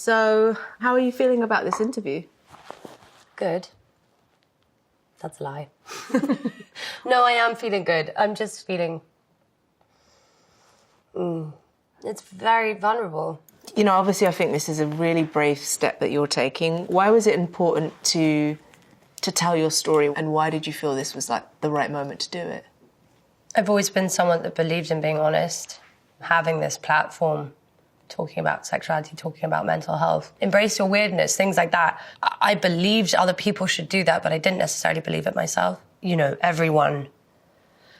So, how are you feeling about this interview? Good. That's a lie. No, I am feeling good. I'm just feeling... It's very vulnerable. You know, obviously I think this is a really brave step that you're taking. Why was it important to tell your story, and why did you feel this was like the right moment to do it? I've always been someone that believed in being honest. Having this platform, talking about sexuality, talking about mental health, embrace your weirdness, things like that. I believed other people should do that, but I didn't necessarily believe it myself. You know, everyone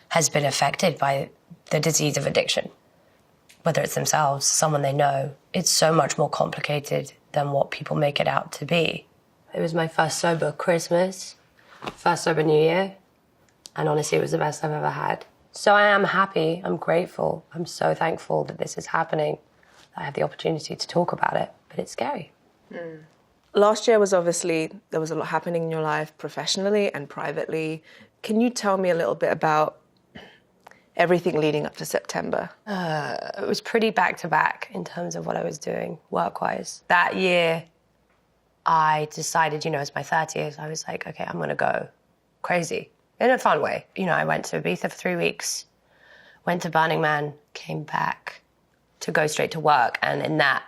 has been affected by the disease of addiction, whether it's themselves, someone they know. It's so much more complicated than what people make it out to be. It was my first sober Christmas, first sober New Year, and honestly, it was the best I've ever had. So I am happy, I'm grateful, I'm so thankful that this is happening. I have the opportunity to talk about it, but it's scary. Last year was obviously, there was a lot happening in your life professionally and privately. Can you tell me a little bit about everything leading up to September? It was pretty back-to-back in terms of what I was doing work-wise. That year, I decided, you know, it's my 30th, I was like, okay, I'm gonna go crazy in a fun way. You know, I went to Ibiza for 3 weeks, went to Burning Man, came back to go straight to work. And in that,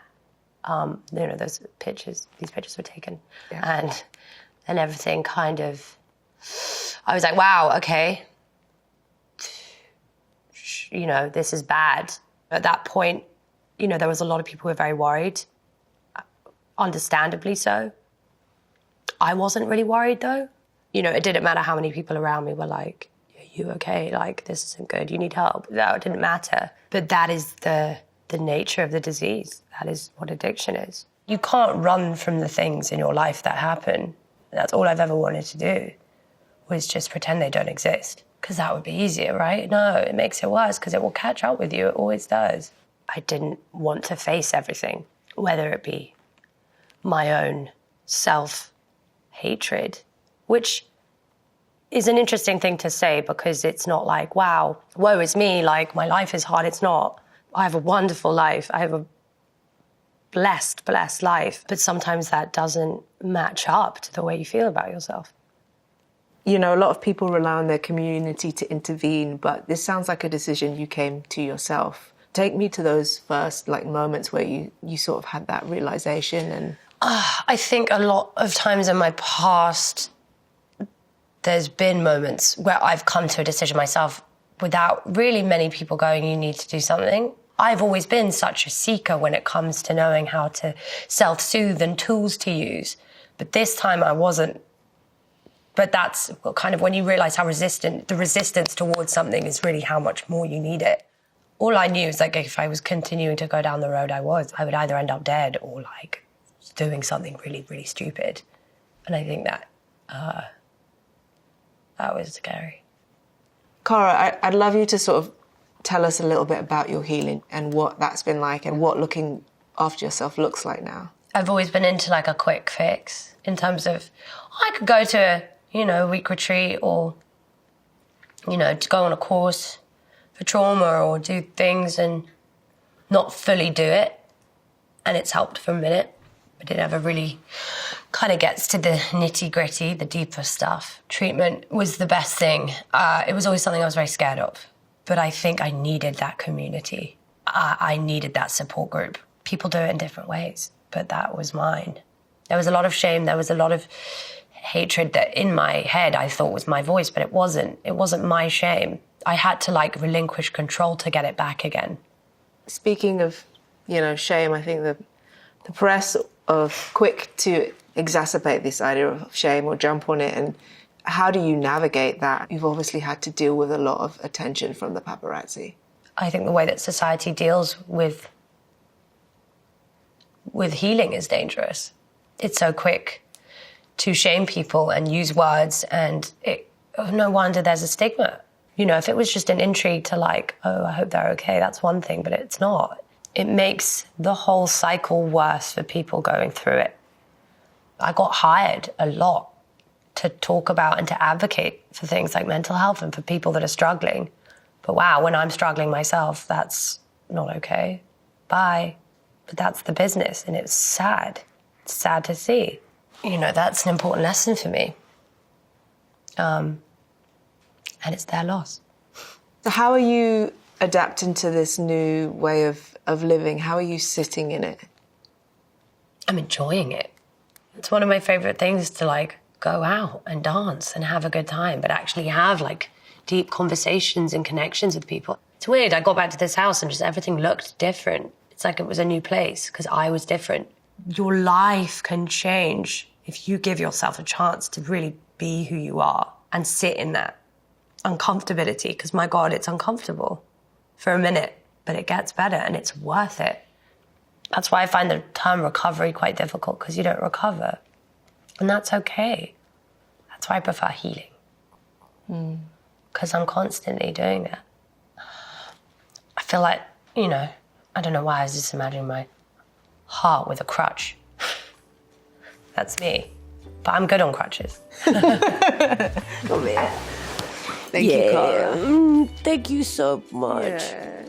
you know, these pictures were taken. Yeah. And everything kind of, I was like, wow, okay. You know, this is bad. At that point, you know, there was a lot of people who were very worried, understandably so. I wasn't really worried though. You know, it didn't matter how many people around me were like, are you okay? Like, this isn't good, you need help. That didn't matter. But that is the nature of the disease. That is what addiction is. You can't run from the things in your life that happen. That's all I've ever wanted to do, was just pretend they don't exist. Because that would be easier, right? No, it makes it worse because it will catch up with you. It always does. I didn't want to face everything, whether it be my own self-hatred, which is an interesting thing to say because it's not like, wow, woe is me, like my life is hard. It's not. I have a wonderful life. I have a blessed life. But sometimes that doesn't match up to the way you feel about yourself. You know, a lot of people rely on their community to intervene, but this sounds like a decision you came to yourself. Take me to those first moments where you sort of had that realization. And I think a lot of times in my past, there's been moments where I've come to a decision myself without really many people going, you need to do something. I've always been such a seeker when it comes to knowing how to self-soothe and tools to use. But this time I wasn't. But that's kind of when you realize how the resistance towards something is really how much more you need it. All I knew is like if I was continuing to go down the road I would either end up dead or like doing something really, really stupid. And I think that was scary. Cara, I'd love you to sort of tell us a little bit about your healing and what that's been like and what looking after yourself looks like now. I've always been into like a quick fix in terms of I could go to a week retreat or, to go on a course for trauma or do things and not fully do it. And it's helped for a minute, but it never really kind of gets to the nitty-gritty, the deeper stuff. Treatment was the best thing. It was always something I was very scared of, but I think I needed that community. I needed that support group. People do it in different ways, but that was mine. There was a lot of shame. There was a lot of hatred that in my head I thought was my voice, but it wasn't. It wasn't my shame. I had to relinquish control to get it back again. Speaking of, shame, I think the press are quick to exacerbate this idea of shame or jump on it. And how do you navigate that? You've obviously had to deal with a lot of attention from the paparazzi. I think the way that society deals with healing is dangerous. It's so quick to shame people and use words, and no wonder there's a stigma. If it was just an intrigue to I hope they're okay, that's one thing, but it's not. It makes the whole cycle worse for people going through it. I got hired a lot to talk about and to advocate for things like mental health and for people that are struggling. But wow, when I'm struggling myself, that's not okay. Bye. But that's the business, and it's sad. It's sad to see. You know, that's an important lesson for me. And it's their loss. So how are you adapting to this new way of living? How are you sitting in it? I'm enjoying it. It's one of my favorite things to like go out and dance and have a good time, but actually have like deep conversations and connections with people. It's weird. I got back to this house and just everything looked different. It's like it was a new place because I was different. Your life can change if you give yourself a chance to really be who you are and sit in that uncomfortability, because my God, it's uncomfortable for a minute, but it gets better and it's worth it. That's why I find the term recovery quite difficult, because you don't recover. And that's okay. That's why I prefer healing. Because I'm constantly doing that. I feel like, you know, I don't know why I was just imagining my heart with a crutch. That's me. But I'm good on crutches. Oh, man. Thank you, Cara. Thank you so much. Yeah.